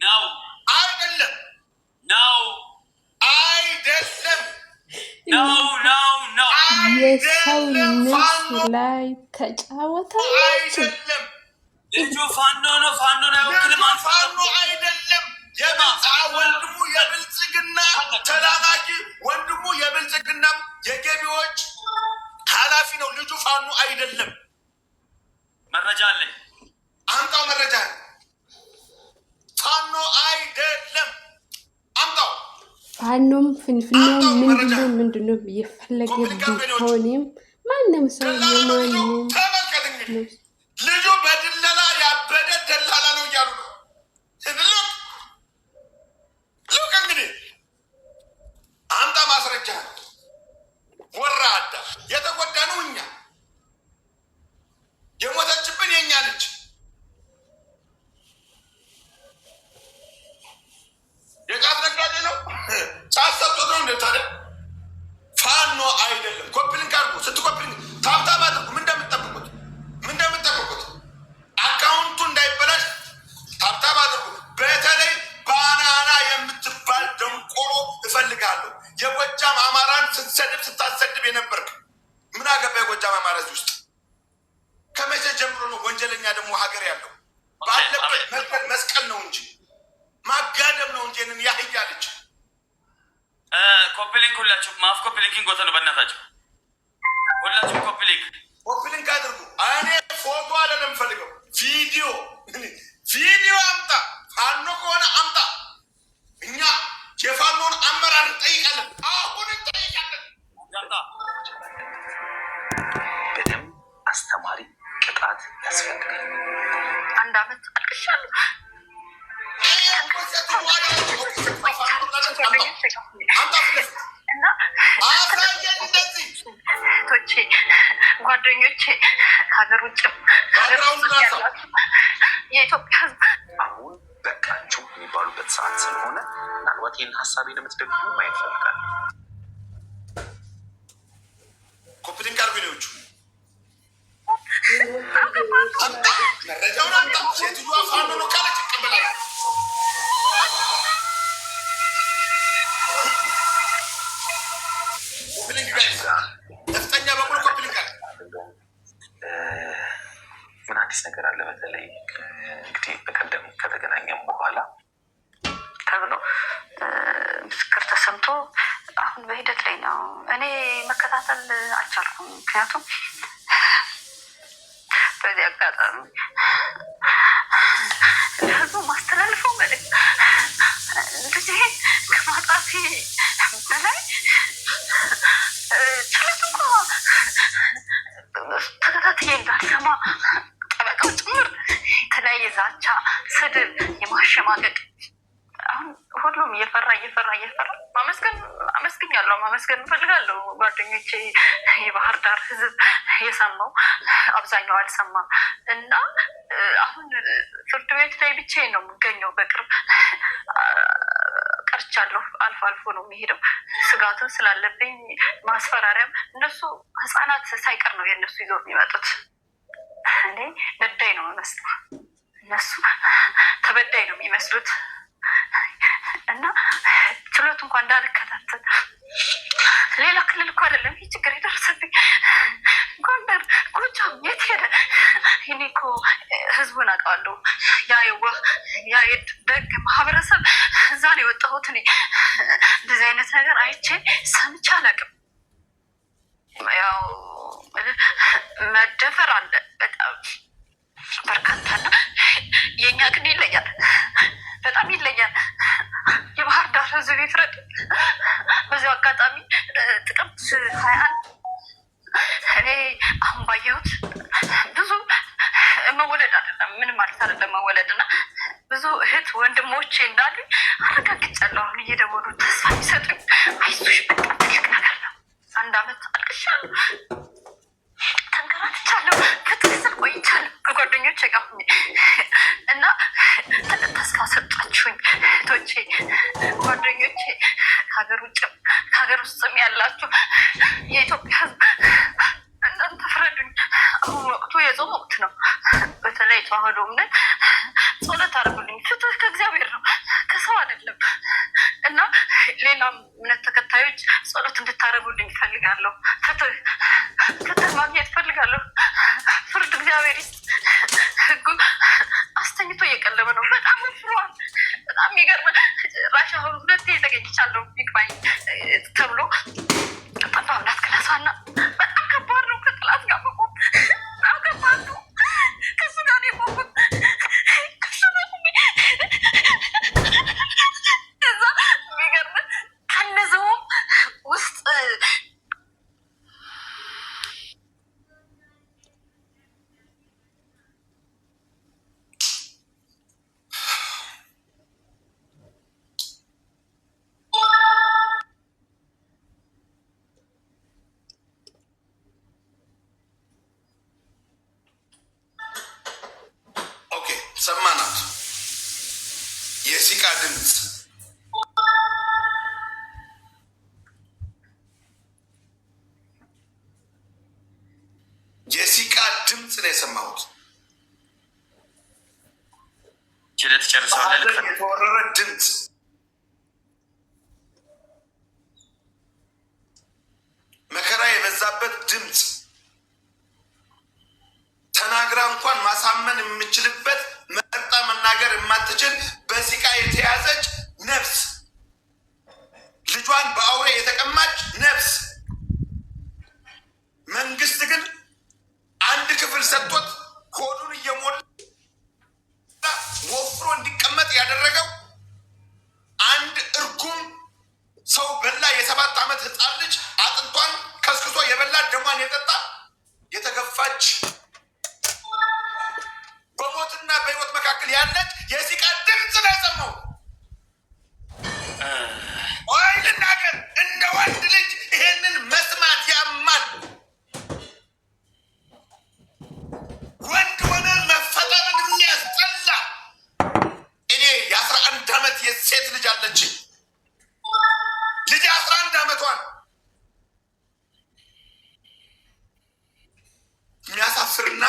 ነው አይደለም ነው አይደለም ነው የሰው ነፍስ ላይ ተጫወተ አይደለም ልጁ ፋኖ ነው ፋኖ አይደለም ወንድሙ የብልጽግና ተላላኪ ወንድሙ የብልጽግና የገቢዎች ኃላፊ ነው ልጁ ፋኖ አይደለም መረጃ አለኝ አምጣው መረጃ ፋኖ አይደለም አምጣው ፋኖም ፍንፍኔው ምንድነው የፈለገ ቢሆንም ማንም ሰው የማንም ልጁ በድለላ ያበደ ደላላ ነው እያሉ ነው ልክ እንግዲህ አምጣ ማስረጃ ወራዳ የተጎዳነው እኛ የሞተችብን የኛ ልጅ የጫት ነጋዴ ነው ጫት ሰጥቶ ነው እንደታደ ፋኖ አይደለም ኮፕሊንግ አድርጉ ስትኮፕሊንግ ታብታብ አድርጉ ምን እንደምትጠብቁት አካውንቱ እንዳይበላሽ ታብታብ አድርጉ በተለይ ባናና የምትባል ደንቆሮ እፈልጋለሁ የጎጃም አማራን ስታሰድብ የነበርክ ምን አገባ የጎጃም አማራ ውስጥ ከመቼ ጀምሮ ነው ወንጀለኛ ደግሞ ሀገር ያለው ባለበት መስቀል ነው እንጂ ማጋደም ነው እንጂ እንን ያህያለች ኮፕሊንግ ሁላችሁ ማፍ ኮፕሊንግ ጎተሉ በእናታችሁ ሁላችሁ ኮፕሊንግ አድርጉ እኔ ፎቶ አይደለም ፈልገው ቪዲዮ አምጣ ፋኖ ከሆነ አምጣ እኛ የፋኖን አመራር እንጠይቃለን አሁን እንጠይቃለን በደም አስተማሪ ቅጣት ያስፈልጋል አንድ አመት አልቅሻለሁ ጓደኞቼ ከሀገር ውጭም የኢትዮጵያ ሕዝብ አሁን በቃችሁ የሚባሉበት ሰዓት ስለሆነ ምናልባት ይህን ሀሳቤን የምትደግፉ ማየት ፈልጋል ኮፕሊንግ አርቢኖቹ መረጃውን አምጣ ሴትዮዋ ፋኖ ነው ካለች ይቀበላል ኮፕሊንግ ጋይስ ነፍጠኛ በሙሉ ኮፕሊንግ አለ ምን አዲስ ነገር አለ በተለይ እንግዲህ በቀደም ከተገናኘም በኋላ ተብሎ ምስክር ተሰምቶ አሁን በሂደት ላይ ነው እኔ መከታተል አልቻልኩም ምክንያቱም በዚህ አጋጣሚ ለህዝቡ ማስተላልፈው መልዕክት ልጅ ከማጣቴ በላይ ችለት እኮ ተከታትዬ እንዳልሰማ ጠበቃው ጭምር የተለያየ ዛቻ ስድብ የማሸማቀቅ አሁን ሁሉም እየፈራ ማመስገን እፈልጋለሁ ጓደኞቼ የባህር ዳር ህዝብ የሰማው አብዛኛው አልሰማም እና አሁን ፍርድ ቤት ላይ ብቻዬን ነው የምገኘው በቅርብ ቀርቻለሁ አልፎ ነው የሚሄደው ስጋቱን ስላለብኝ ማስፈራሪያም እነሱ ህፃናት ሳይቀር ነው የእነሱ ይዞ የሚመጡት እኔ በዳይ ነው የሚመስለው እነሱ ተበዳይ ነው የሚመስሉት እና ችሎት እንኳን እንዳልከታተል ሌላ ክልል እኮ አይደለም ይህ ችግር የደረሰብኝ ጎንደር ጎጃም የት ሄደ እኔ እኮ ህዝቡን አውቃለሁ ያ ደግ ማህበረሰብ እዛ ነው የወጣሁት እኔ እንደዚህ አይነት ነገር አይቼ ሰምቼ አላውቅም ያው መደፈር አለ በጣም በርካታና የኛ ግን ይለያል በጣም ይለያል የባህር ዳር ህዝብ ይፍረድ በዚያው አጋጣሚ ጥቅምት 21 እኔ አሁን ባየሁት ብዙ መወለድ አይደለም ምንም ማለት አይደለም መወለድና ብዙ እህት ወንድሞቼ እንዳሉ አረጋግጫለሁ አሁን እየደወሉ ተስፋ የሚሰጡኝ አይዞሽ በጣም ትልቅ ነገር ነው አንድ አመት አልቅሻለሁ ተንከራትቻለሁ ከትክስል ቆይቻለሁ ከጓደኞቼ ጋር እና ተስፋ ሰጣችሁኝ እህቶቼ ጓደኞቼ ከሀገር ውስጥም ያላችሁ የኢትዮጵያ ህዝብ እናንተ ፍረዱኝ አሁን ወቅቱ የጾም ወቅት ነው በተለይ ተዋህዶ እምነት ጸሎት አድርጉልኝ ፍትህ ከእግዚአብሔር ነው የሲቃ ድምፅ ነው የሰማሁት። ችለት ጨርሰዋል። የተወረረ ድምፅ መከራ የበዛበት ድምፅ ተናግራ እንኳን ማሳመን የምችልበት መርጣ መናገር የማትችል በሲቃ የተያዘች ነፍስ፣ ልጇን በአውሬ የተቀማች ነፍስ። መንግስት ግን አንድ ክፍል ሰጥቶት ሆዱን እየሞላ ወፍሮ እንዲቀመጥ ያደረገው አንድ እርጉም ሰው በላ የ7 ዓመት ህፃን ልጅ አጥንቷን ከስክሶ የበላ ደሟን የጠጣ የተገፋች በሞትና በህይወት መካከል ያለች የሲቃ ድምፅ ነው የሰማው። ወይ ልናገር፣ እንደ ወንድ ልጅ ይሄንን መስማት ያማል። ወንድ ሆነን መፈጠርን የሚያስጠላ። እኔ የ11 ዓመት የሴት ልጅ አለችኝ። ልጅ 11 ዓመቷን የሚያሳፍርና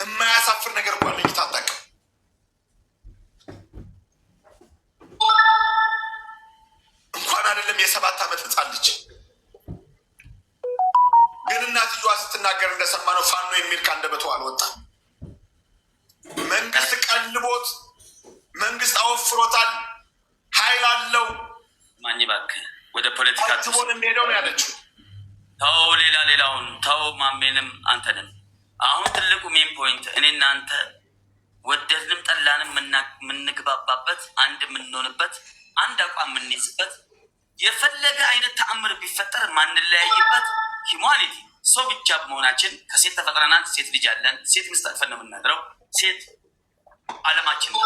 የማያሳፍር ነገር እንኳን ለይታ አታውቅም። እንኳን አይደለም የ7 ዓመት ህፃን ልጅ። ግን እናትየዋ ስትናገር እንደሰማነው ፋኖ የሚል ከአንደበቷ አልወጣም። መንግስት ቀልቦት፣ መንግስት አወፍሮታል፣ ኃይል አለው። ማኝ እባክህ ወደ ፖለቲካ ትቦን እንደሄደው ነው ያለችው። ተው ሌላውን ተው፣ ማሜንም አንተንም። አሁን ትልቁ ሜን ፖይንት እኔ እናንተ ወደድንም ጠላንም የምንግባባበት አንድ የምንሆንበት አንድ አቋም የምንይዝበት የፈለገ አይነት ተአምር ቢፈጠር ማንለያይበት ሂዩማኒቲ ሰው ብቻ በመሆናችን ከሴት ተፈጥረናል። ሴት ልጅ አለን። ሴት ምስት አቅፈን ነው የምናድረው። ሴት አለማችን ነው።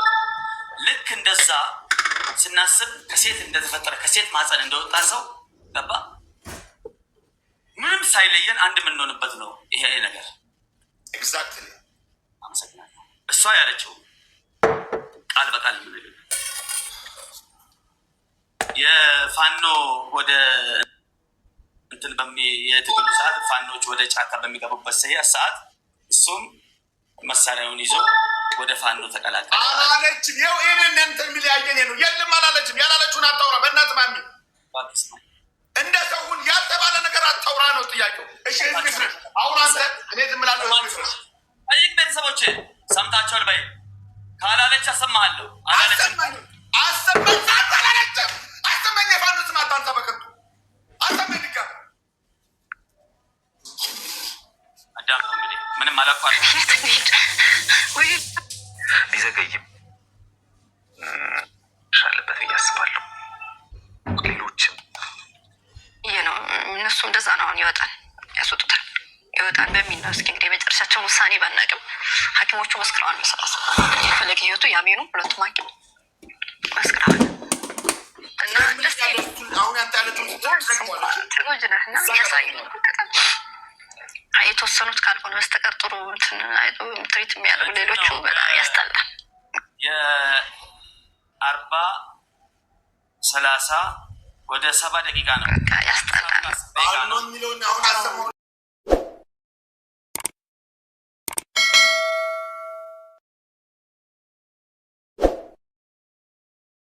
ልክ እንደዛ ስናስብ ከሴት እንደተፈጠረ ከሴት ማህፀን እንደወጣ ሰው ገባ ምንም ሳይለየን አንድ የምንሆንበት ነው ይሄ ነገር። ኤግዛክትሊ። አመሰግናለሁ። እሷ ያለችው ቃል በቃል የፋኖ ወደ እንትን የትግሉ ሰዓት ፋኖች ወደ ጫካ በሚገቡበት ሰዓት እሱም መሳሪያውን ይዞ ወደ ፋኖ ተቀላቀለ። አላለችም። ይኸው ይህንን እንትን የሚለያየን ነው። የለም አላለችም። ያላለችውን አታውራ። በእናት ማሚ እንደ ሰውን ያልተባለ ነገር አታውራ ነው ጥያቄው። እሺ ህዝብ አሁን አንተ እኔ ዝም እላለሁ። ህዝብ ጠይቅ። ቤተሰቦቼ ሰምታችኋል በይ። ካላለች አሰማሃለሁ። አሰማኝ አላለችም። አሰማኝ። የፋኖ ስም አታንሳ በከቱ አሰማኝ። ድጋሚ አዳም እንግዲህ ምንም አላቋል ቢዘገይም ሻለበት ብዬ አስባለሁ። ሌሎችም ይህ ነው እነሱ እንደዛ ነው። አሁን ይወጣል በሚል ነው። እስኪ እንግዲህ የመጨረሻቸውን ውሳኔ ባናቅም ሐኪሞቹ መስክረዋል። መሰረት የፈለገ ህይወቱ ያሜኑ ሁለቱም ሐኪም መስክረዋል። እና አሁን ያንተ ያለችውን እና ያሳይ የተወሰኑት ካልሆነ በስተቀር ጥሩ ትሪት የሚያደርጉ ሌሎቹ በጣም ያስጠላል። 40-30 ወደ 70 ደቂቃ ነው። ያስጠላል።